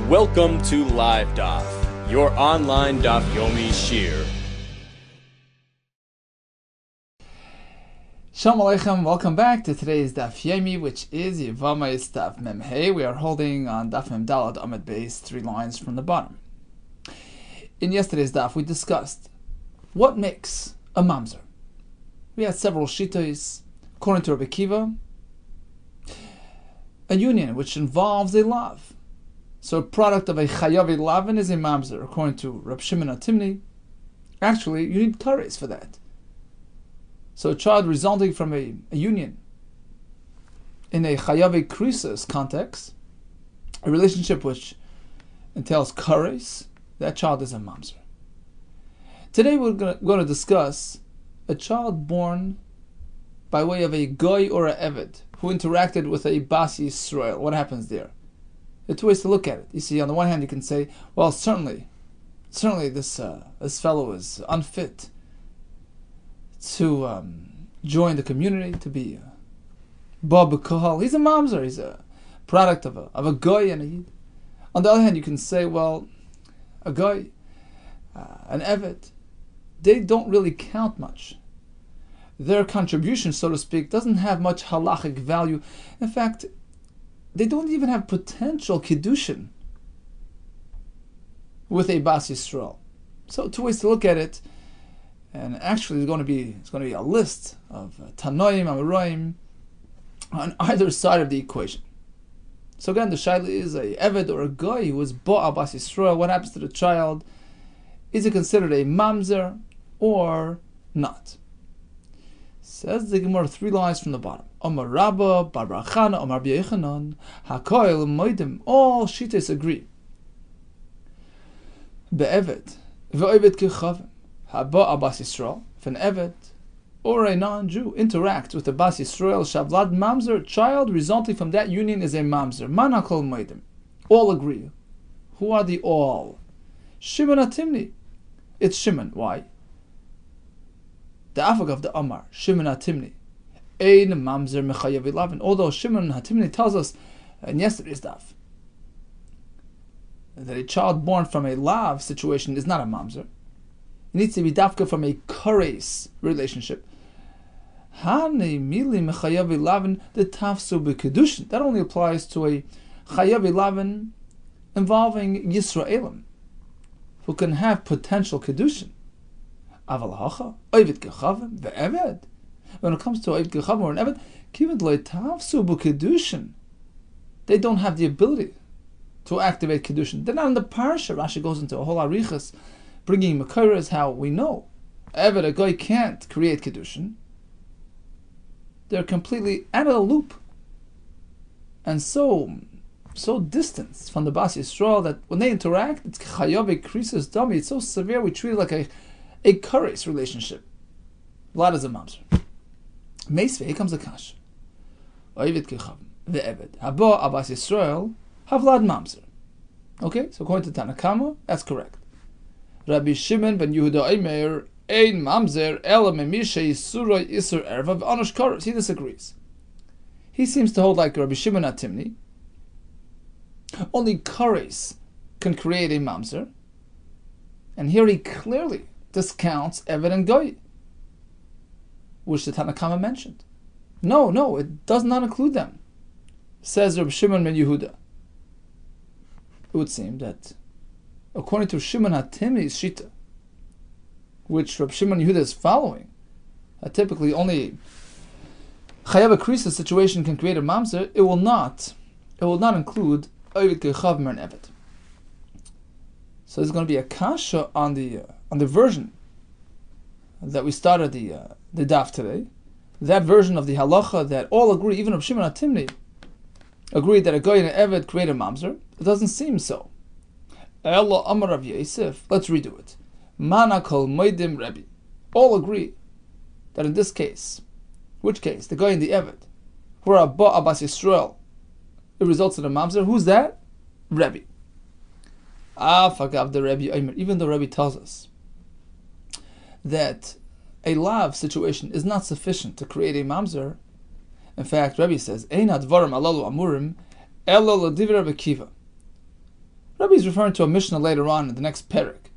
Welcome to Live Daf, your online Daf Yomi Shir. Shalom Aleichem, welcome back to today's Daf Yomi, which is Yevamos Daf Mem Hey. We are holding on Daf Mem Dalad Amud Beis, 3 lines from the bottom. In yesterday's Daf, we discussed what makes a mamzer. We had several shittos. According to Rabbi Kiva, a union which involves a lav. So a product of a chayav lavin is a mamzer. According to Reb Shimon HaTimni, actually you need kares for that. So a child resulting from a union in a chayav krisis context, a relationship which entails kares, that child is a mamzer. Today we're going to discuss a child born by way of a goy or a eved who interacted with a bas Yisrael. What happens there? There are two ways to look at it. You see, on the one hand, you can say, well, certainly this fellow is unfit to join the community, to be ba b'kohal. He's a mamzer. He's a product of a goy and a yid. On the other hand, you can say, well, a goy, an eved, they don't really count much. Their contribution, so to speak, doesn't have much halachic value. In fact, they don't even have potential kiddushin with a bas Yisrael. So, two ways to look at it, and actually, it's going to be a list of tanoim, amoraim on either side of the equation. So again, the shaila is a eved or a guy who was bought a bas Yisrael. What happens to the child? Is it considered a mamzer or not? Says the Gemara, 3 lines from the bottom. Omar Rabba, Bar Barachana, Omar Rabbi Yechanan, Hakoil, Moedim, all shittas agree. Be'eved, ve'eved kechavim, haba abas Yisrael. If an eved or a non-Jew interacts with a bas Yisrael, shavlad mamzer, child resulting from that union is a mamzer. Man hakol moedim. All agree. Who are the all? Shimon HaTimni. It's Shimon. Why? The afag of the Amar, Shimon HaTimni, ein mamzer mechayav lavin. Although Shimon HaTimni tells us in yesterday's daf that a child born from a lav situation is not a mamzer. It needs to be dafka from a kares relationship. Hani mili mechayav lavin the tafsu b'kedushin. That only applies to a chayav lavin involving Yisraelim who can have potential kedushin. When it comes to Oived Gechavim or an Eved, they don't have the ability to activate Kedushin. They're not in the parsha. Rashi goes into a whole arichas, bringing Makoras how we know Eved, a guy, can't create Kedushin. They're completely out of the loop. And so distant from the Bas Yisrael that when they interact, it's chayav krisis dami. It's so severe, we treat it like a kares relationship. Vlad is a mamzer. Meisve, here comes the kash. Oived kechavim, ve'eved. Haba abas Yisrael, havlad mamzer. Okay, so according to Tanakama, that's correct. Rabbi Shimon ben Yehuda Eimer, ein mamzer, ela memisha yisuroi isur erva v'anosh kares. He disagrees. He seems to hold like Rabbi Shimon HaTimni. Only kares can create a mamzer. And here he clearly discounts Eved and Goy, which the Tanakama mentioned. No, it does not include them. Says Reb Shimon ben Yehuda. It would seem that according to Shimon HaTimni's shita, which Reb Shimon Yehuda is following, that typically only chayav krisis situation can create a mamzer, it will not include Oived Kechavim and Eved. So there's going to be a kasha on the version that we started the daf today. That version of the halacha that all agree, even Reb Shimon HaTimni agreed that a goy and an eved create a mamzer. It doesn't seem so. Ella Amar Rav Yosef. Let's redo it. Mana kol moedim Rebbe. All agree that in this case, which case? The goy and the eved, who are ba abas Yisrael, it results in a mamzer. Who's that? Rebbe. Afagav the Rebbe, even though Rebbe tells us that a lav situation is not sufficient to create a mamzer. In fact, Rebbe says, Ein hadvarim alalu amurim ela l'divrei Rabbi Kiva. Rabbi is referring to a Mishnah later on in the next parak.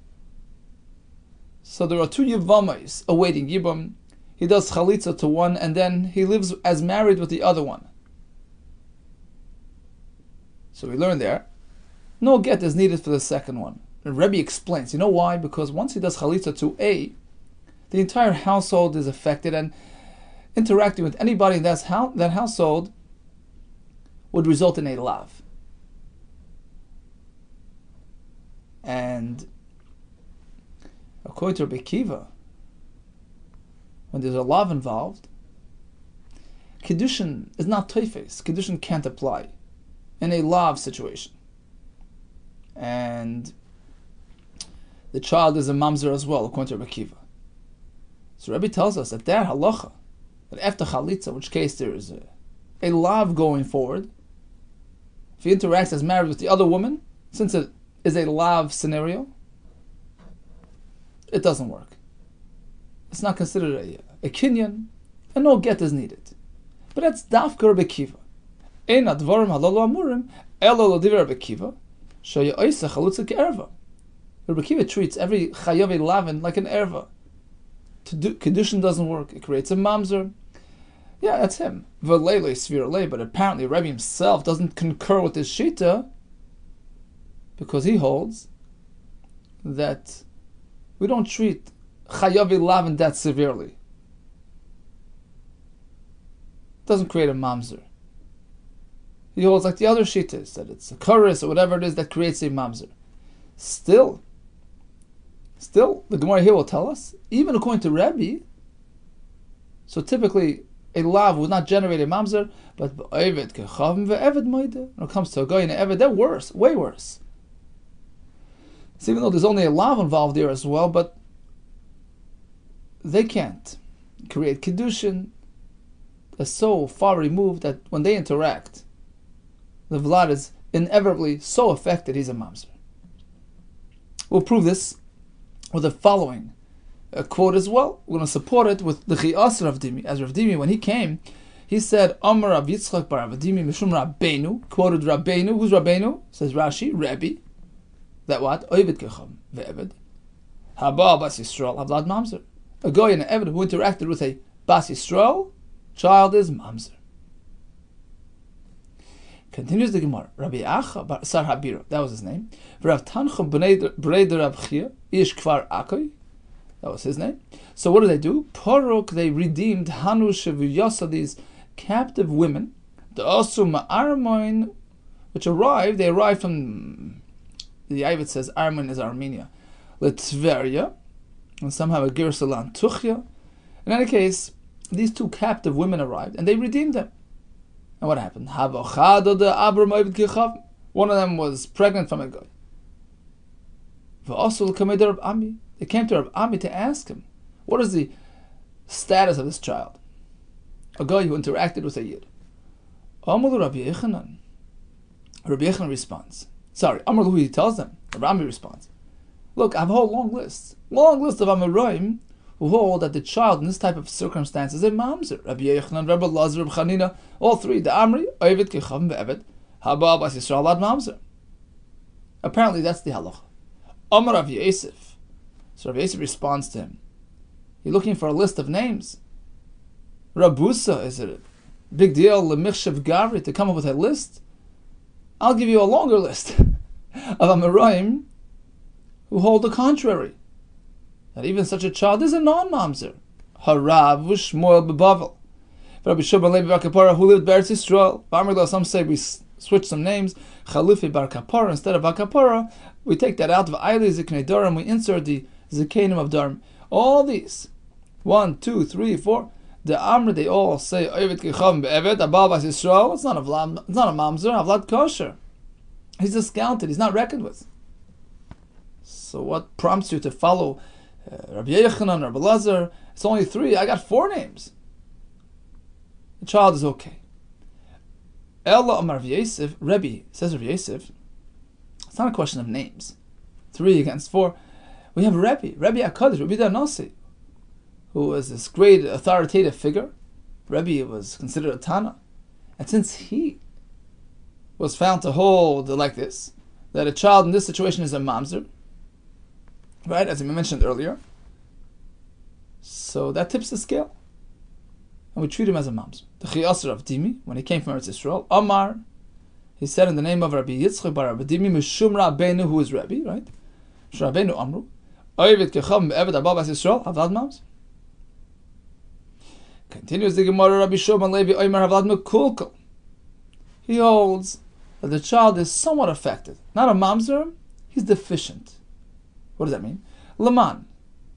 So there are two Yevamos awaiting Yibum. He does chalitza to one, and then he lives as married with the other one. So we learn there, no get is needed for the second one. And Rebbe explains, you know why? Because once he does chalitza to A, the entire household is affected, and interacting with anybody in that household would result in a lav. And according to Rabbi Akiva, when there's a lav involved, Kiddushin is not teifes. Kiddushin can't apply in a lav situation. And the child is a mamzer as well, according to Rabbi Akiva. So Rabbi tells us that there halacha, that after chalitza, in which case there is a lav going forward, if he interacts as married with the other woman, since it is a lav scenario, it doesn't work. It's not considered a kinyan, and no get is needed. But that's dafka Rabbi Akiva. Ein advarim halalo amurim elo lo divrei Rabbi Akiva sheya oisa chalutza ke'erva. Rabbi Akiva treats every chayav lavin like an erva. Kedushin doesn't work. It creates a mamzer. Yeah, that's him. V'leilei sviralei. But apparently Rabbi himself doesn't concur with this shita, because he holds that we don't treat chayav lavin that severely. It doesn't create a mamzer. He holds like the other shitas, that it's a chorus or whatever it is that creates a mamzer. Still, the Gemara here will tell us, even according to Rabbi, so typically a lav would not generate a mamzer, but when it comes to a guy and an eved, they're worse, way worse. So even though there's only a lav involved there as well, but they can't create kiddushin. They're so far removed that when they interact, the vlad is inevitably so affected he's a mamzer. We'll prove this with the following quote as well. We're going to support it with the Chiyas Rav Dimi. As Rav Dimi, when he came, he said, Amar Rav Yitzchak bar Rav Dimi Mishum Rabbeinu, quoted Rabbeinu. Who's Rabbeinu? Says Rashi, Rebbe. That what? Oived kecham ve'eved. Haba bas Yisrael havlad mamzer. A guy and an eved who interacted with a bas Yisrael, child is mamzer. Continues the Gemara. Rabbi Acha bar Sar Habira, that was his name. Rav Tanchum Breder Rav Chia Ish Kfar Akoy, that was his name. So what did they do? Porok, they redeemed Hanu Shevuyasa, these captive women. The Osu Ma'armoin, which they arrived from, the Ayvet says Armon is Armenia, Litveria, and somehow a Girsalan Tuchya. In any case, these two captive women arrived and they redeemed them. And what happened? One of them was pregnant from a guy. They came to Rab Ami to ask him, what is the status of this child? A guy who interacted with a yid. Rabbi Yechanan responds. Sorry, Amar Lahu, he tells them. Rab Ami responds. Look, I have a whole long list of Amoraim who hold that the child in this type of circumstance is a mamzer. Rabbi Yechanan, Rabbi Lazar, Rabbi Chanina, all three. The Amri, Oived, Kecham, Ve'eved, Haba, Bas Yisrael, Ad Mamzer. Apparently that's the halacha. Amar Rav Yosef. So Rav Yosef responds to him. You're looking for a list of names. Rabusa, is it a big deal, Lemichshav Gavri, to come up with a list? I'll give you a longer list of Amoraim who hold the contrary, that even such a child is a non-mamzer. Harav Shmuel bebavel. Rabbi Shimon Levi bar Kapara, who lived Beretz Yisrael. Some say we switch some names. Chalufi bar Kapara instead of bar Kapara. We take that out of Aili Ziknei Darim. We insert the Zikanim of Darim. All these, 1, 2, 3, 4. The Amr, they all say Oived Kicham Be'eved Abal Bas Yisrael. It's not a mamzer. Avlad kosher. He's discounted. He's not reckoned with. So what prompts you to follow Rabbi Yechanan, Rabbi Lazar? It's only 3. I got 4 names. The child is okay. Ella Amar Rav Yosef, Rebbe, says Rav Yosef, it's not a question of names. 3 against 4. We have Rebbe HaKadosh, Rebbe Danasi, who was this great authoritative figure. Rebbe was considered a Tana. And since he was found to hold like this, that a child in this situation is a mamzer, right, as we mentioned earlier. So that tips the scale. And we treat him as a mamzer. The Chiyasar of Dimi, when he came from Eretz Yisrael, Amar, he said in the name of Rabbi Yitzchak bar Rabbi Dimi, Mishum Rabbeinu, who is Rabbi, right? Rabbeinu Amru, Oivit Kecham Be'eved Abba Bas Yisrael, Havlad Mamzer. Continues the Gemara, Rabbi Shimon Levi Oimer Havlad Mekulkel. He holds that the child is somewhat affected. Not a mamzer, he's deficient. What does that mean? Laman,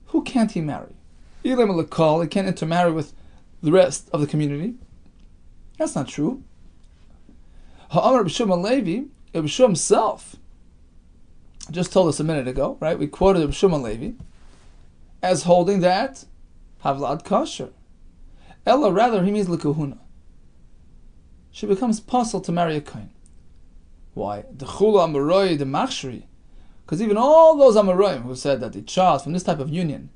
who can't he marry? Ilim Lekal, he can't intermarry with the rest of the community. That's not true. Ha'amar Rabbi Shimon Levi, Rabbi Shimon himself, just told us a minute ago, right? We quoted Rabbi Shimon Levi as holding that Havlad Kosher. Ella, rather, he means Lekahuna. She becomes possible to marry a kohen. Why? The Chula Amoroi, the Machshri. Because even all those Amoroim who said that the child from this type of union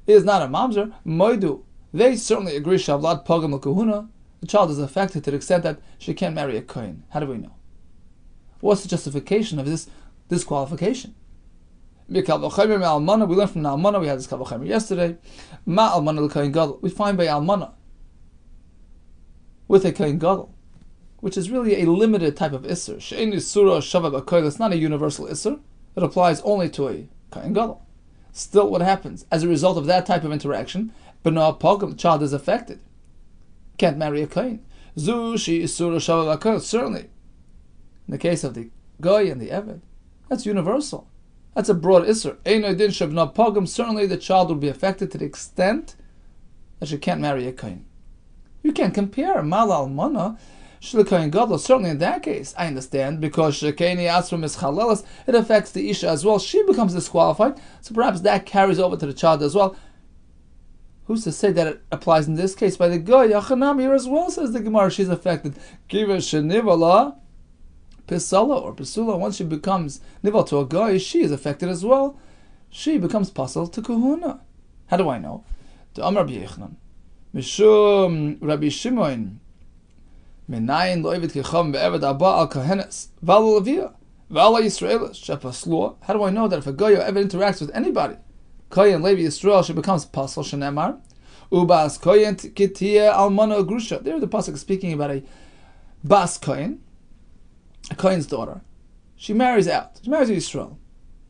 is not a mamzer, Moidu, they certainly agree Shavlad Pogam Lekahuna. The child is affected to the extent that she can't marry a kohen. How do we know? What's the justification of this disqualification? We learned from Almana, we had this Kavachemer yesterday. Ma Almana l'Kohen Gadol. We find by Almana with a Kohen Gadol, which is really a limited type of Isser. She'en Yisura Shava B'Koil. It's not a universal Isser. It applies only to a Kohen Gadol. Still, what happens? As a result of that type of interaction, B'Noah Pogam, the child is affected. Can't marry a Kohen. Zu She Yisura Shava B'Koil. Certainly, in the case of the Goy and the Eved, that's universal. That's a broad Isser. Eino Din Shabna Pogam. Certainly, the child will be affected to the extent that she can't marry a Kohen. You can't compare Mal Almana Shilikoyin Gadol. Certainly in that case, I understand, because Shekeni Asrum is Chalelas, it affects the Isha as well. She becomes disqualified, so perhaps that carries over to the child as well. Who's to say that it applies in this case? By the Goy, Yachanam here as well, says the Gemara, she's affected. Kiva Shenivala Pisala or Pisula, once she becomes Nival to a Goy, she is affected as well. She becomes Pasal to Kahuna. How do I know? To Amar B'Yechanan. Mishum Rabbi Shimon Menayin Lo'evit Kecham Be'eved Abba Al Kahenes Val Levia Val Yisraelis Shepaslo. How do I know that if a Goy or Eved interacts with anybody, Kohen Levi Yisrael, she becomes Pasal Shenemar Ubas Kohen Kitia Almana Grusha. There the pasuk is speaking about a Bas Kohen, a Kohen's daughter. She marries out. She marries Yisrael.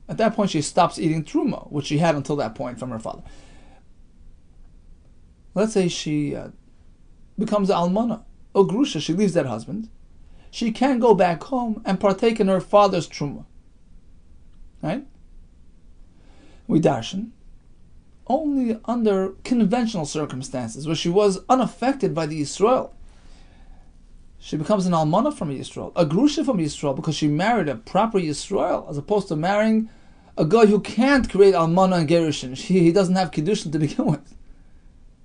At that point, she stops eating truma, which she had until that point from her father. Let's say she becomes almana, or grusha, she leaves that husband. She can go back home and partake in her father's truma. Right? We darshan only under conventional circumstances, where she was unaffected by the Yisrael. She becomes an almana from Yisrael, a grusha from Yisrael, because she married a proper Yisrael, as opposed to marrying a guy who can't create almana and gerushin. He doesn't have kiddushin to begin with.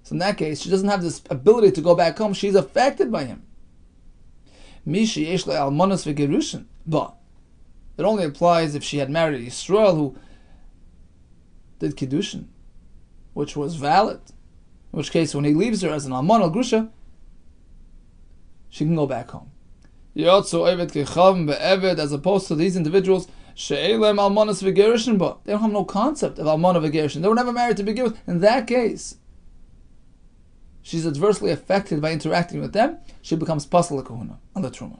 So in that case, she doesn't have this ability to go back home. She's affected by him. Mishi yesh le almanos v'gerushin. But it only applies if she had married a Yisrael who did kiddushin, which was valid. In which case, when he leaves her as an almana grusha, she can go back home. Yotzu eved kecham be'eved, as opposed to these individuals, she'elem almanos v'gerushin, but they don't have no concept of almana v'gerushin. They were never married to begin with. In that case, she's adversely affected by interacting with them. She becomes pasal kahuna on the truma.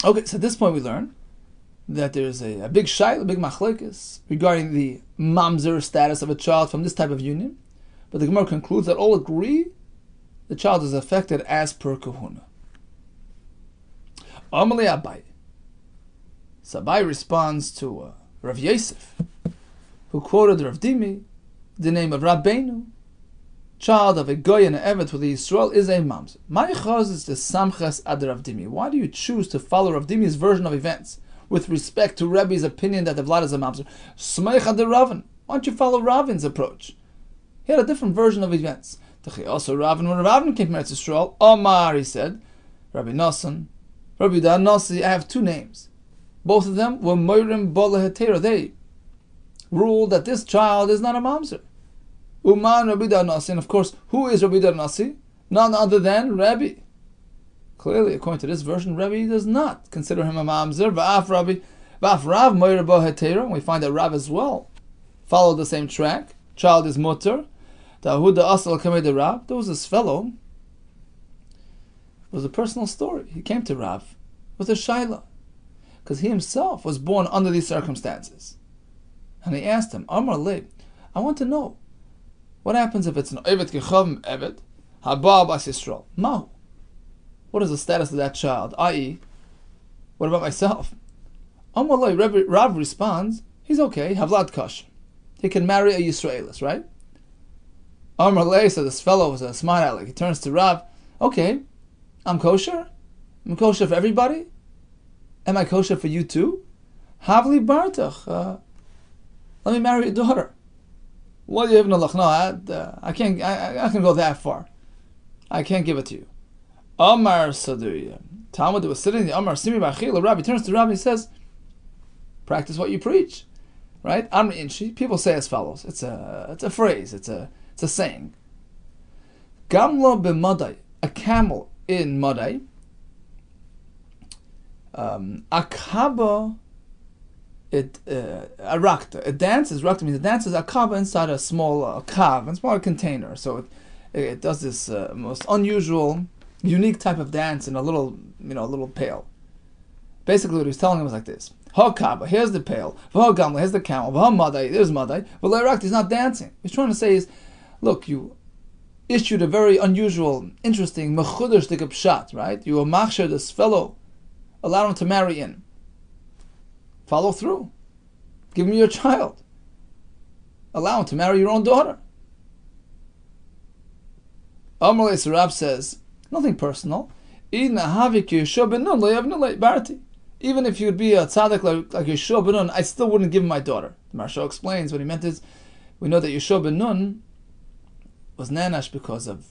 Okay, so at this point we learn that there's a big shayla, a big machlekes regarding the mamzer status of a child from this type of union. But the Gemara concludes that all agree the child is affected as per kahuna. Amalei Abai. So Abai responds to Rav Yosef, who quoted Rav Dimi, the name of Rabbeinu, child of a Goy and an Evet with the Yisrael, is a mamzer. My chaz is the samchas ad Rav Dimi. Why do you choose to follow Rav Dimi's version of events with respect to Rebbe's opinion that the Vlad is a mamzer? Smeich ad Ravin. Why don't you follow Ravin's approach? He had a different version of events. Also, Ravin, when Ravin came from Eretz Yisrael, Omar, he said, Rabbi Nosson, Rabbi Yehuda Nasi, I have two names. Both of them were Moirim Bola Hetera. They ruled that this child is not a mamzer. Uman Rabbi Yehuda Nasi, and of course, who is Rabbi Yehuda Nasi? None other than Rabbi. Clearly, according to this version, Rabbi does not consider him a mamzer. V'af Rav moira bo hetera. We find that Rav as well followed the same track. Child is mutter. Dahuda asal kamei de Rav. There was this fellow. It was a personal story. He came to Rav with a shaila, because he himself was born under these circumstances. And he asked him, Amar le, I want to know, what happens if it's an evet gechav evet, haba bas Yisrael? Mahu. What is the status of that child? I.e., what about myself? Amar le, Rav responds, he's okay, havlad kosher. He can marry a Yisraelis, right? Amar le, so this fellow was a smart aleck. He turns to Rav, okay, I'm kosher? I'm kosher for everybody? Am I kosher for you too? Havli bartach. Let me marry your daughter. What do you have no? I can't. I can go that far. I can't give it to you. Amar Saduya. Talmud was sitting there. Amar Simi Bachil. Rabbi turns to Rabbi and says, "Practice what you preach." Right? Amr Inshi. People say as follows. It's a phrase. It's a saying. Gamlo b'madai. A camel in madai. Akaba. Arakta. It dances. Rakta means it dances akaba inside a small kav, a small container. So it does this most unusual, unique type of dance in a little pail. Basically, what he was telling him was like this: Ha kaba, here's the pail. V'ha gamla, here's the camel. V'ha madai, there's madai. But Rakta, he's not dancing. What he's trying to say is, look, you issued a very unusual, interesting mechudesh pshat, right? You were machsher this fellow, allowed him to marry in. Follow through. Give him your child. Allow him to marry your own daughter. Amar Rab says, nothing personal. Even if you'd be a tzaddik like Yeshua ben Nun, I still wouldn't give him my daughter. The Maharsha explains what he meant is, we know that Yeshua ben Nun was nanash because of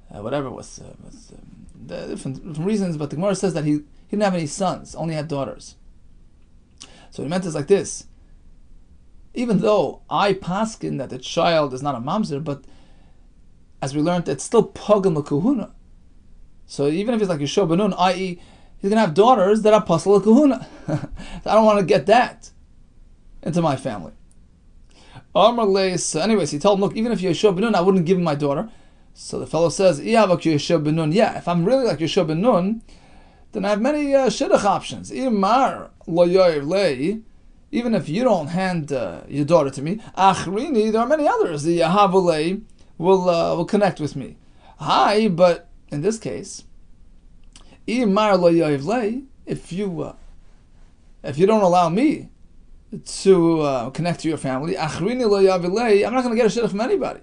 whatever was the different reasons, but the Gemara says that he didn't have any sons, only had daughters. So what he meant is like this: even though I paskin that the child is not a mamzer, but as we learned, it's still pogam l'kuhuna. So even if it's like Yeshua ben Nun, i.e., he's gonna have daughters that are pasal l'kuhuna. I don't want to get that into my family. Anyways, he told him, look, even if you're Yeshua ben Nun, I wouldn't give him my daughter. So the fellow says, yeah, if I'm really like Yeshua ben Nun, then I have many shidduch options. Even if you don't hand your daughter to me, achrini, there are many others. The Yahavulei will connect with me. Hi, but in this case, if you don't allow me to connect to your family, achrini lo yavilei, I'm not going to get a shidduch from anybody.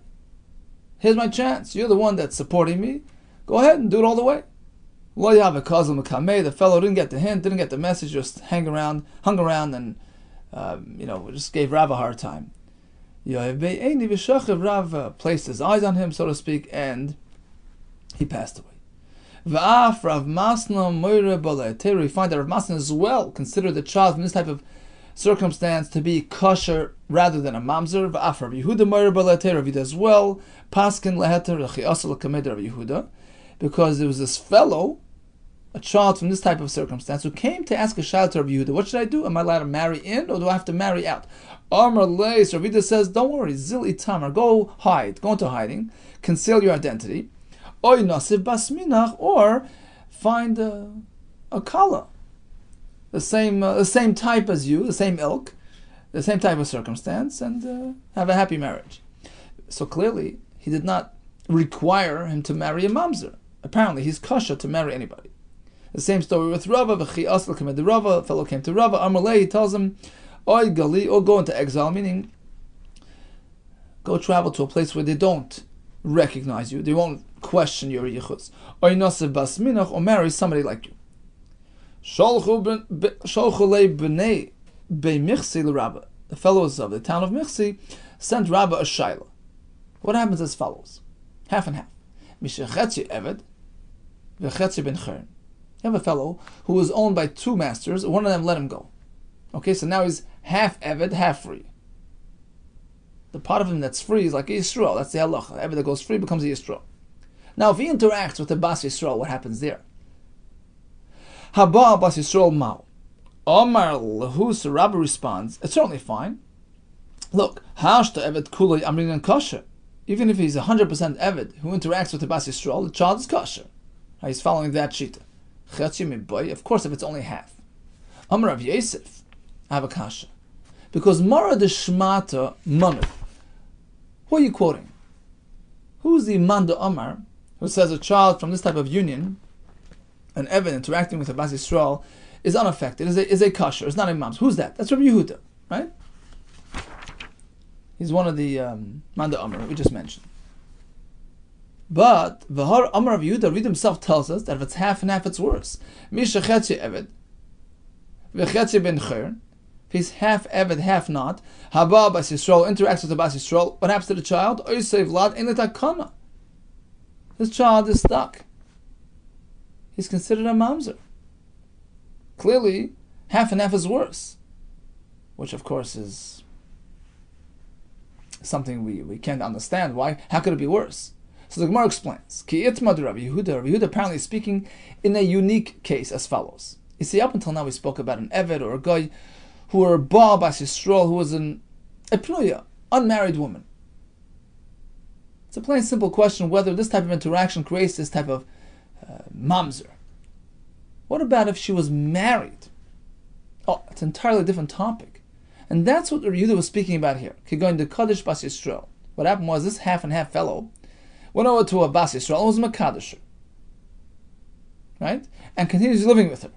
Here's my chance. You're the one that's supporting me. Go ahead and do it all the way. The fellow didn't get the hint, didn't get the message, just hung around, and just gave Rav a hard time. Rav placed his eyes on him, so to speak, and he passed away. We find that Rav Masna as well considered the child from this type of circumstance to be kosher rather than a mamzer. Rabbi Yehuda as well, paskin leheter Rabbi Yehuda, because there was this fellow, a child from this type of circumstance, who came to ask a child to Rabbi Yehuda, what should I do? Am I allowed to marry in, or do I have to marry out? Amar leis, Rabbi Yehuda says, don't worry, zil itamar, go hide, go into hiding, conceal your identity, oy nasiv bas minach, or find a kala, the same type as you, the same ilk, the same type of circumstance, and have a happy marriage. So clearly, he did not require him to marry a mamzer. Apparently, he's kosher to marry anybody. The same story with Rava. The Rava, a fellow came to Rava. Amalei, he tells him, Oy gali, or go into exile, meaning go travel to a place where they don't recognize you, they won't question your yichus. Oy nasiv bas minach, or marry somebody like you. Sholchu lei b'nei be'michsi l'Rabba. The fellows of the town of Michsi sent Rabba a shaila. What happens as follows: half and half. Mishachetzi eved v'chetzi ben chern. You have a fellow who was owned by two masters. One of them let him go. Okay, so now he's half eved, half free. The part of him that's free is like a Yisrael. That's the halacha. Eved that goes free becomes a Yisrael. Now, if he interacts with the Bas Yisrael, what happens there? Haba Bas Yisrael Mao. Omar Lehus, Rabbi responds, it's certainly fine. Look, Hashta Evet Kulei Amrin and Kosher. Even if he's 100% Eved who interacts with the Bas Yisrael, the child is kosher. He's following that shita. Of course, if it's only half. Amar Rav Yosef, I have a kasha. Because Mara de Shmata Manu. Who are you quoting? Who is the Manda Amar who says a child from this type of union, an Eved interacting with the Bas Yisrael, is unaffected, is a kosher, is not a mams? Who's that? That's Rabbi Yehuda, right? He's one of the Manda Amar we just mentioned. But V'har Amar Rabbi Yehuda, Reed himself tells us that if it's half and half, it's worse. Misha Chetzi Eved, V'Chetzi Ben Cher. If he's half Eved, half not, Haba Bas Yisrael interacts with the Bas Yisrael. What happens to the child? Oisei Vlad in the Takana. This child is stuck. He's considered a mamzer. Clearly, half and half is worse, which of course is something we can't understand. Why? How could it be worse? So the Gemara explains, Ki itmad Rabbi Yehuda. Rabbi Yehuda apparently is speaking in a unique case as follows. You see, up until now we spoke about an Eved or a guy who were Baal Bas Yisrael, who was a Pnuya, unmarried woman. It's a plain simple question whether this type of interaction creates this type of mamzer. What about if she was married? Oh, it's an entirely different topic. And that's what Rabbi Yehuda was speaking about here. Going to Kaddish Bas Yisrael. What happened was this half and half fellow went over to a Bas Yisrael and was a Makadisher. Right? And continues living with her.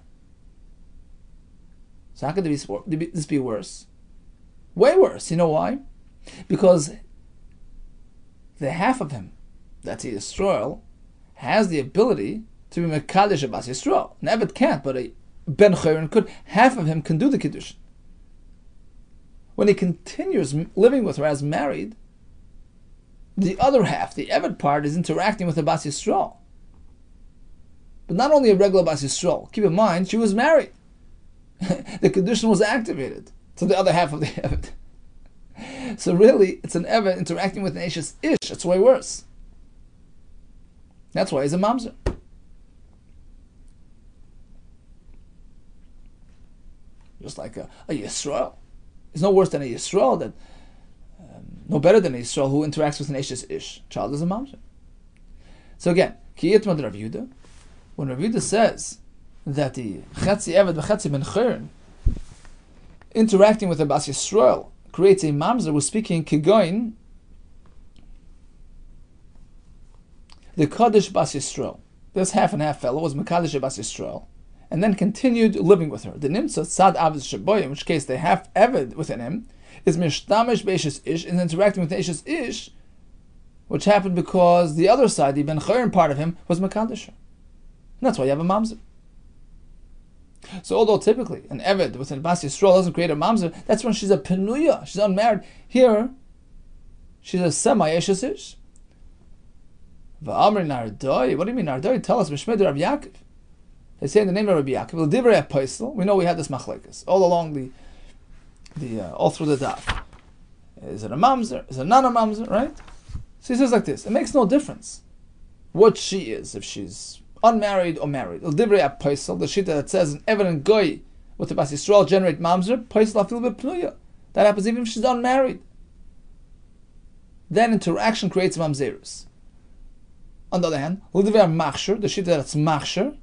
So how could this be worse? Way worse. You know why? Because the half of him, that's Yisrael, has the ability to be Mekadesh Bas Yisrael. An Eved can't, but a Ben Chayrin could. Half of him can do the Kiddush. When he continues living with her as married, the other half, the Eved part, is interacting with the Bas Yisrael. But not only a regular Bas Yisrael. Keep in mind, she was married. The Kedushin was activated to the other half of the Eved. So really, it's an Eved interacting with an Eishes Ish. It's way worse. That's why he's a mamzer. Just like a Yisrael. He's no worse than a Yisrael, no better than a Yisrael who interacts with an Eishes Ish. Child is a mamzer. So again, Ki Yitmad Rav Yehuda. When Rav Yehuda says that the Chetzi Eved v'Chetzi Ben Chayrin interacting with the Bas Yisrael creates a mamzer, we're speaking Kigoin, the Kaddish Bas Yisrael. This half and half fellow was Mekadesh Bas Yisrael, and then continued living with her. The Nimtza Tzad Avos Shaboy, in which case the half Eved within him is Mishtamish Be'eshes Ish, and interacting with the Eshes Ish, which happened because the other side, the Ben Chayrin part of him, was Mekadesh. And that's why you have a mamzer. So although typically an Eved within Bas Yisrael doesn't create a mamzer, that's when she's a Penuya, she's unmarried. Here, she's a semi-Eshes Ish. V'amri Nardoi. What do you mean Nardoi? Tell us, Mishmed Rabbi Yaakov. They say in the name of Rabbi Yaakov, L'divrei HaPosel. We know we had this machlekes all along all through the daf. Is it a mamzer? Is it not a mamzer? Right? So he says like this: it makes no difference what she is, if she's unmarried or married. L'divrei HaPosel, the shita that says an Eved and Goy with the Bas Yisrael generate mamzer. Posel afil b'pnuya. That happens even if she's unmarried. Then interaction creates mamzerus. On the other hand, L'divrei HaMachshir, the shita that's machshir,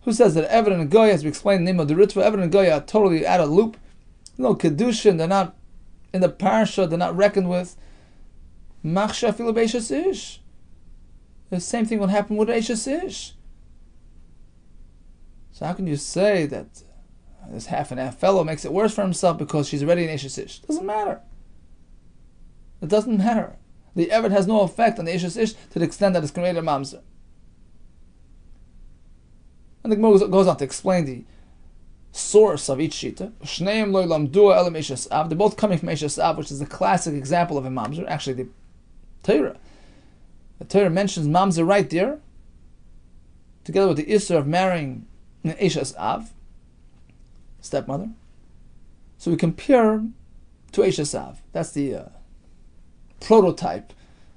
who says that Eved and Goy, as we explained in the name of the Ritva, Eved and Goy are totally out of the loop. No Kedushin, they're not in the parsha, they're not reckoned with. Machshir afilu b'Eishes Ish. The same thing will happen with Eishes Ish. So how can you say that this half and half fellow makes it worse for himself because she's already an Eishes Ish? Doesn't matter. It doesn't matter. The Eved has no effect on the Eishes Ish to the extent that it's created a mamzer. And the Gemara goes on to explain the source of each shita. They're both coming from Eishes Av, which is a classic example of a mamzer. Actually, the Torah mentions mamzer right there, together with the issur of marrying an Eishes Av, stepmother. So we compare to Eishes Av. That's the prototype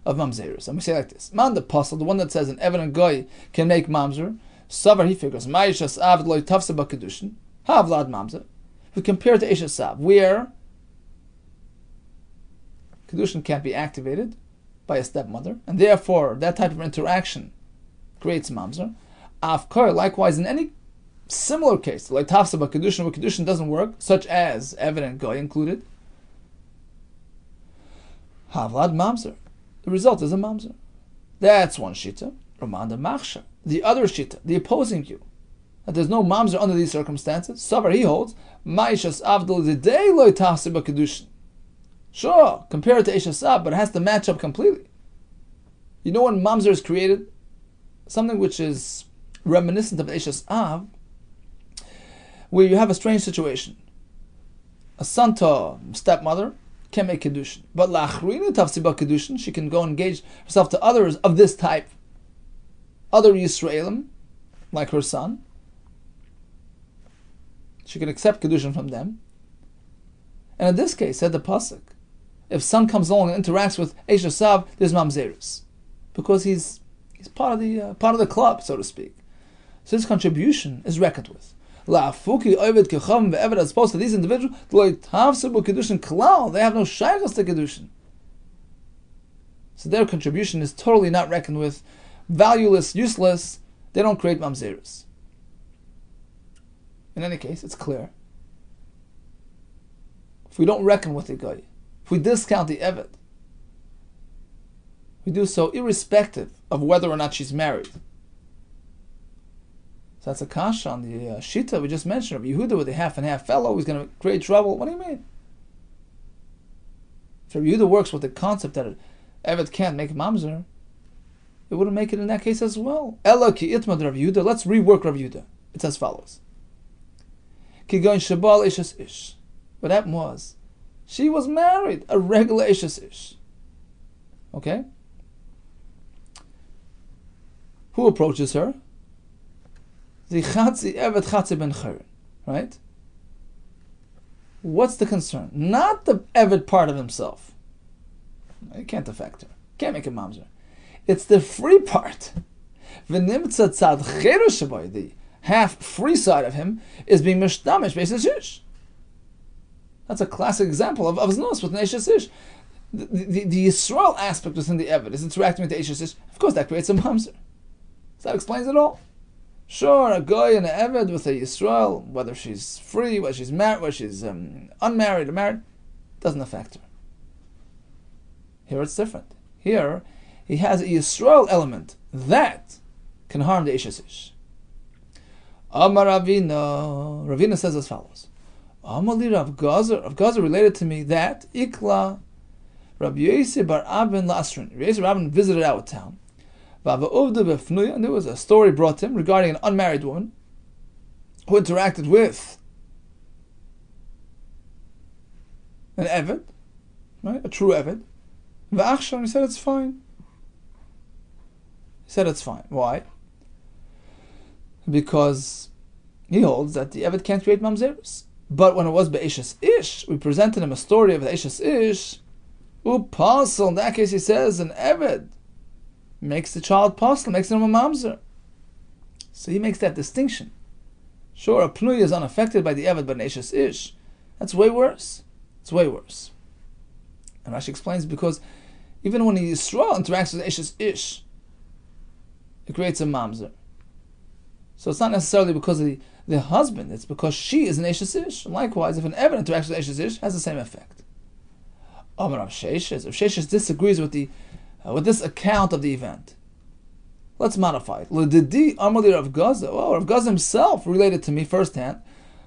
of mamzerus. And we say like this: Man the apostle, the one that says an Eved and Goy can make mamzer, Savar he figures Ma'ishas Av loy tafsa b'kedushin havlad mamzer. We compare to Eishes Av, where kedushin can't be activated by a stepmother, and therefore that type of interaction creates mamzer. Avkar, likewise, in any similar case, like tafsa b'kedushin, where kedushin doesn't work, such as Eved and Goy included, havlad mamzer. The result is a mamzer. That's one shita. Ramanda machsha. The other shita, the opposing view, that there's no mamzer under these circumstances. Savar he holds ma'ishas avdol zidei loy tafsa b'kedushin. Sure, compare it to Eishes Av, but it has to match up completely. You know when mamzer is created, something which is reminiscent of Eishes Av, where you have a strange situation. A son to stepmother can make kedushin, but la'achrina tafsi b'kedushin, she can go engage herself to others of this type, other Yisraelim, like her son. She can accept kedushin from them. And in this case, said the pasuk, if son comes along and interacts with Eishes Av, there's mamzerus, because he's part of the club, so to speak. So his contribution is reckoned with. La'afuki oived kechavim ve'eved, as opposed to these individuals, they have no shaychus to kedushin. So their contribution is totally not reckoned with, valueless, useless. They don't create mamzerus. In any case, it's clear. If we don't reckon with the guy, if we discount the Eved, we do so irrespective of whether or not she's married. So that's a kasha on the shita we just mentioned. Rabbi Yehuda with the half and half fellow, he's going to create trouble. What do you mean? If Rabbi Yehuda works with the concept that Eved can't make mamzer, it wouldn't make it in that case as well. Ella ki itmad Rabbi Yehuda. Let's rework Rabbi Yehuda. It's as follows. Ki goin shabal ishes ish. What happened was, she was married, a regular ishes ish. Okay? Who approaches her? The chatzi evet chatzi ben chayrin. Right? What's the concern? Not the evet part of himself. You can't affect her. Can't make a mamzer. It's the free part. V'nimtza tzad cheru shabai, the half free side of him, is being mishtamish b'eishes ish. That's a classic example of znos with an eishes ish. The Yisrael aspect within the evet is interacting with the eishes ish. Of course, that creates a mamzer. So that explains it all. Sure, a guy and an Eved with a Yisrael, whether she's free, whether she's married, whether she's unmarried or married, doesn't affect her. Here it's different. Here, he has a Yisrael element that can harm the Eishes Ish. Amar Ravina says as follows. Amali Rav Gazer related to me that Ikla Rabbi Yosef bar Abin Lasrin. Rabbi Yosef bar Abin visited our town. And there was a story brought to him regarding an unmarried woman who interacted with an Eved, right? A true Eved. And he said it's fine. He said it's fine. Why? Because he holds that the Eved can't create mamzerus. But when it was Be'eshes Ish, we presented him a story of the Eshes Ish. Upasel, in that case he says an Eved makes the child possible, makes him a mamzer. So he makes that distinction. Sure, a pnuya is unaffected by the Eved, but an Eshes Ish, that's way worse. It's way worse. And Rashi explains because even when the Yisrael interacts with Eshes Ish, it creates a mamzer. So it's not necessarily because of the husband, it's because she is an Eshes Ish. And likewise, if an Eved interacts with Eshes Ish, it has the same effect. If Sheshes disagrees with this account of the event, let's modify it. L'didi Amali Rav Gaza. Oh, Rav Gaza himself related to me firsthand.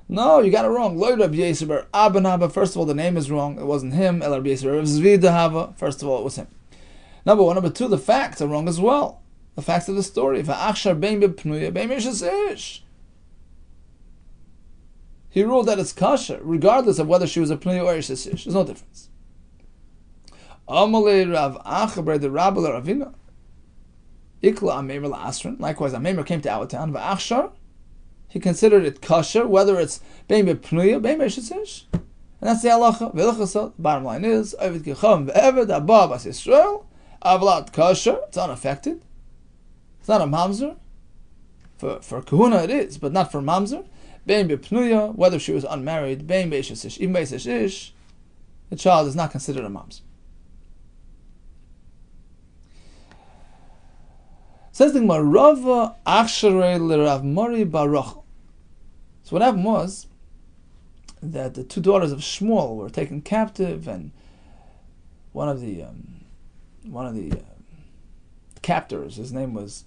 No, you got it wrong. Lo Rabbi Yosef bar Abin Hava. First of all, the name is wrong. It wasn't him. El Rabbi Yosef bar Zvida Hava. First of all, it was him. Number one. Number two, the facts are wrong as well. The facts of the story. Va'achshar bein b'pnuya bein Eshes Ish. He ruled that it's kasher, regardless of whether she was a pnuya or Eshes Ish. There's no difference. Amalei Rav Achaber the Rabbi Ravina. Ikla Amemer la'asrin. Likewise, Amemer came to our town. Va'achshar, he considered it kosher, whether it's bein b'pnuya, bein b'eshes ish. And that's the halacha. Bottom line is, Ovid Kechavim ve'Eved Abba Bas Yisrael Avlat kosher, it's unaffected. It's not a mamzer. For kahuna it is, but not for mamzer. Bein b'pnuya, whether she was unmarried, bein b'ishes ish, even b'ishes ish, the child is not considered a mamzer. Says the Gemara, Rava Achsharei l'Rav Mari bar Rachel. So what happened was that the two daughters of Shmuel were taken captive, and one of the captors, his name was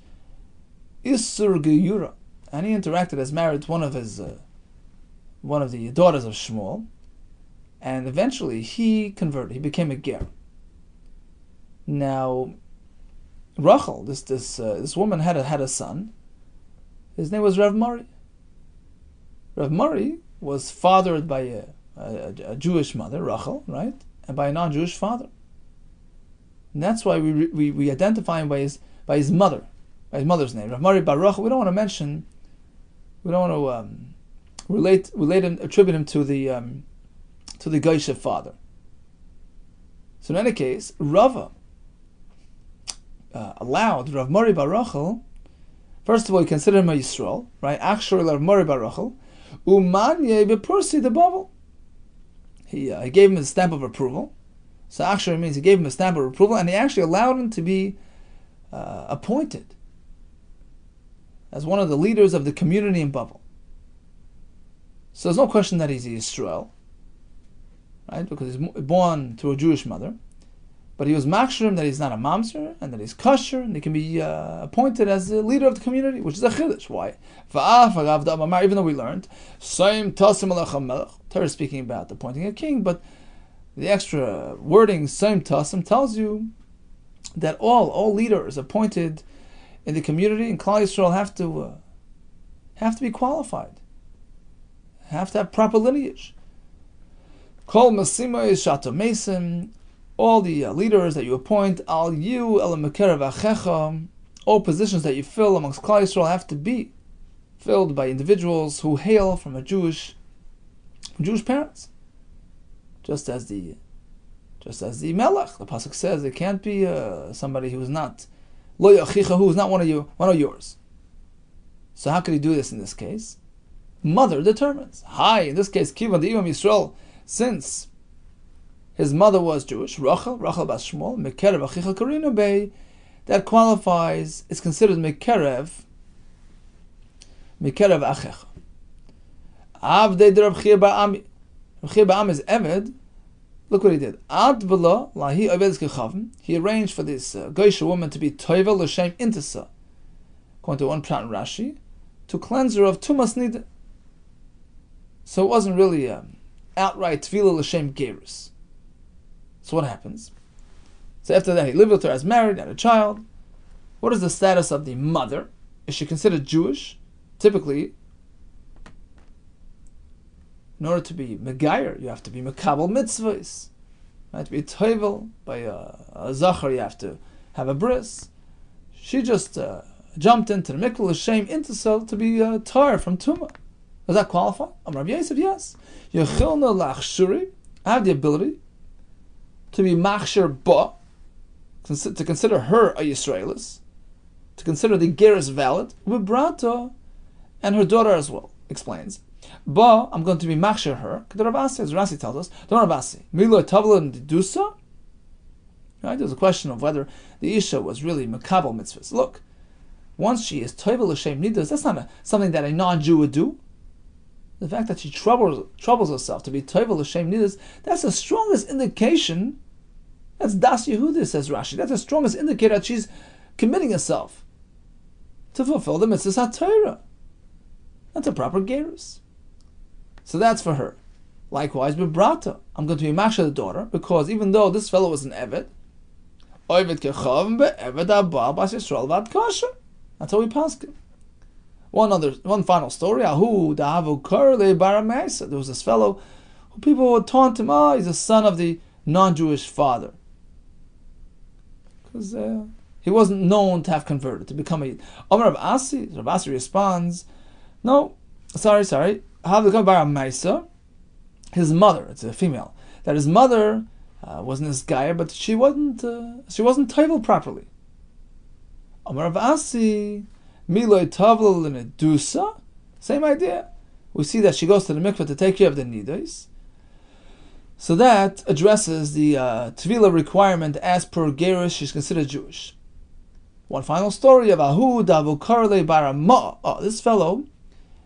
Isur Geyura, and he interacted as married to one of the daughters of Shmuel, and eventually he converted. He became a ger. Now, Rachel, this woman had a son. His name was Rav Mari. Rav Mari was fathered by a Jewish mother, Rachel, right, and by a non-Jewish father. And that's why we identify him by his mother, by his mother's name, Rav Mari bar Rachel. We don't want to attribute him to the Geisha father. So in any case, Rava allowed Rav Mari bar Rachel. First of all, he considered him a Yisrael, right? Actually, Rav Mari bar Rachel. Umanye bepursi the bubble. He gave him a stamp of approval. So actually means he gave him a stamp of approval, and he actually allowed him to be appointed as one of the leaders of the community in Babel. So there's no question that he's a Yisrael, right? Because he's born to a Jewish mother. But he was makshurim that he's not a mamzer, and that he's kosher, and he can be appointed as the leader of the community, which is a chiddush. Why? Even though we learned, Torah is speaking about appointing a king, but the extra wording, Saim Tasim, tells you that all leaders appointed in the community in Klal Yisrael have to be qualified, have to have proper lineage. Kol Masima is Shato Mason. All the leaders that you appoint, all positions that you fill amongst Klal Yisrael have to be filled by individuals who hail from Jewish parents. Just as the Melech, the pasuk says, it can't be somebody who is not lo yachicha, who is not one of yours. So how could he do this in this case? Mother determines. In this case, Kivan the Imam Yisrael, since his mother was Jewish, Rachel bas Shmuel, Mekerev Achicha Karinu Bey, that qualifies, is considered Mekerev Achecha. Avdei de Reb Chia Ba'ami. Reb Chia Ba'ami is Eved. Look what he did. Ad B'la Lahi Ovedz Kechavim. He arranged for this Geisha woman to be Toivel L'Shem Intisa, according to one Pshat in Rashi, to cleanse her of Tumas Nida. So it wasn't really outright Tvila L'Shem Gerus. So what happens? So after that, he lived with her as married, had a child. What is the status of the mother? Is she considered Jewish? Typically, in order to be Megayer, you have to be Mekabel Mitzvahs. Right? To be Toivel by a Zachar, you have to have a bris. She just jumped into the Mikvah L'Shem Intisel to be tar from Tumah. Does that qualify? Rabbi Yosef, yes. Yechilna Lachshuri, I have the ability to be machshir ba, to consider her a Yisraelis, to consider the gerus valid, vibrata, and her daughter as well. Explains. Ba, I'm going to be machshir her. The Rav Asi, as Rasi tells us, don't Rav Asi, milo tavla and dedusa. Right? There's a question of whether the isha was really makabel mitzvahs. Look, once she is toivel l'shem nidas, that's not something that a non-Jew would do. The fact that she troubles herself to be toivel l'shem nidas, that's the strongest indication. That's Das Yehuda, says Rashi. That's the strongest indicator that she's committing herself to fulfill the mitzvahs HaTorah. That's a proper gerus. So that's for her. Likewise, Bibrata. I'm going to be Masha the daughter, because even though this fellow was an Eved, Oived Kechav Be'eved Abba Bas Yisrael Vad Kosher. That's how we pass it. One final story. Ahu Dahavu Kurle Baramesa. There was this fellow who people would taunt him, he's the son of the non-Jewish father. Because he wasn't known to have converted, to become a Omer Rav Asi. Rav Asi responds, no, sorry. His mother, it's a female, that his mother wasn't his guy, but she wasn't tovel properly. Amar Vasi Miloi Tavel Nedusa. Same idea. We see that she goes to the mikveh to take care of the nidos. So that addresses the Tvila requirement as per Gerish, she's considered Jewish. One final story of Ahu Davukarle Barama. Oh, this fellow,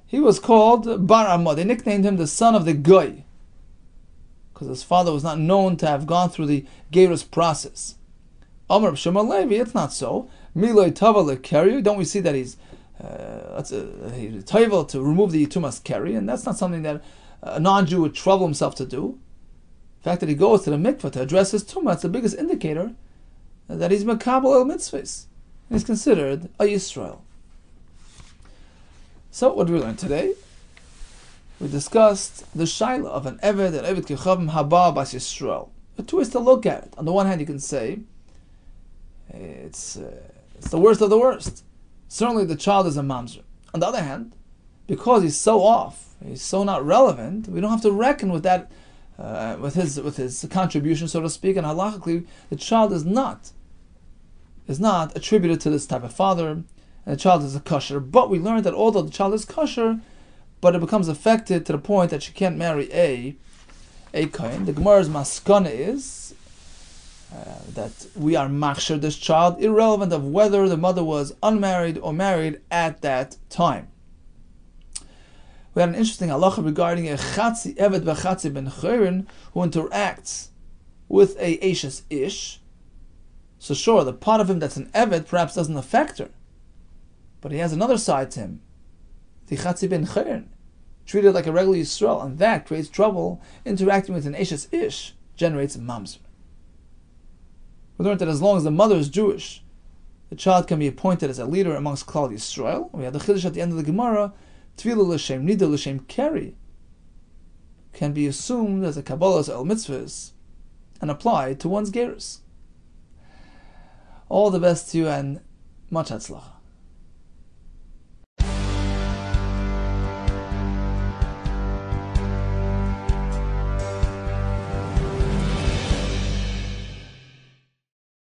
he was called Barama. They nicknamed him the son of the Goy, because his father was not known to have gone through the Gerish process. Amar Shema Levi, it's not so. Miloi Tavel Keri. Don't we see that he's Tavel to remove the Tumas Keri, and that's not something that a non-Jew would trouble himself to do. The fact that he goes to the mikveh to address his tumah, it's the biggest indicator that he's makabel el mitzvahs. He's considered a Yisrael. So, what did we learn today? We discussed the shaila of an eved and eved kichavim haba bas Yisrael. There are two ways to look at it. On the one hand, you can say it's the worst of the worst. Certainly, the child is a mamzer. On the other hand, because he's so off, he's so not relevant, we don't have to reckon with that. With his contribution, so to speak, and halachically, the child is not attributed to this type of father, and the child is a kosher. But we learned that although the child is kosher, but it becomes affected to the point that she can't marry a kohen. The Gemara's maskana is that we are machsher this child, irrelevant of whether the mother was unmarried or married at that time. We had an interesting halacha regarding a chatzi eved v'chatzi ben chayrin who interacts with a eshes ish. So sure, the part of him that's an eved perhaps doesn't affect her, but he has another side to him, the chatzi ben chayrin, treated like a regular Yisrael, and that creates trouble. Interacting with an eshes ish generates a mamzer. We learned that as long as the mother is Jewish, the child can be appointed as a leader amongst Klal Yisrael. We had the chiddush at the end of the Gemara. Tvila l'shem nida l'shem keri can be assumed as a kabbalah's el mitzvahs and applied to one's gerus. All the best to you and much hatzlacha.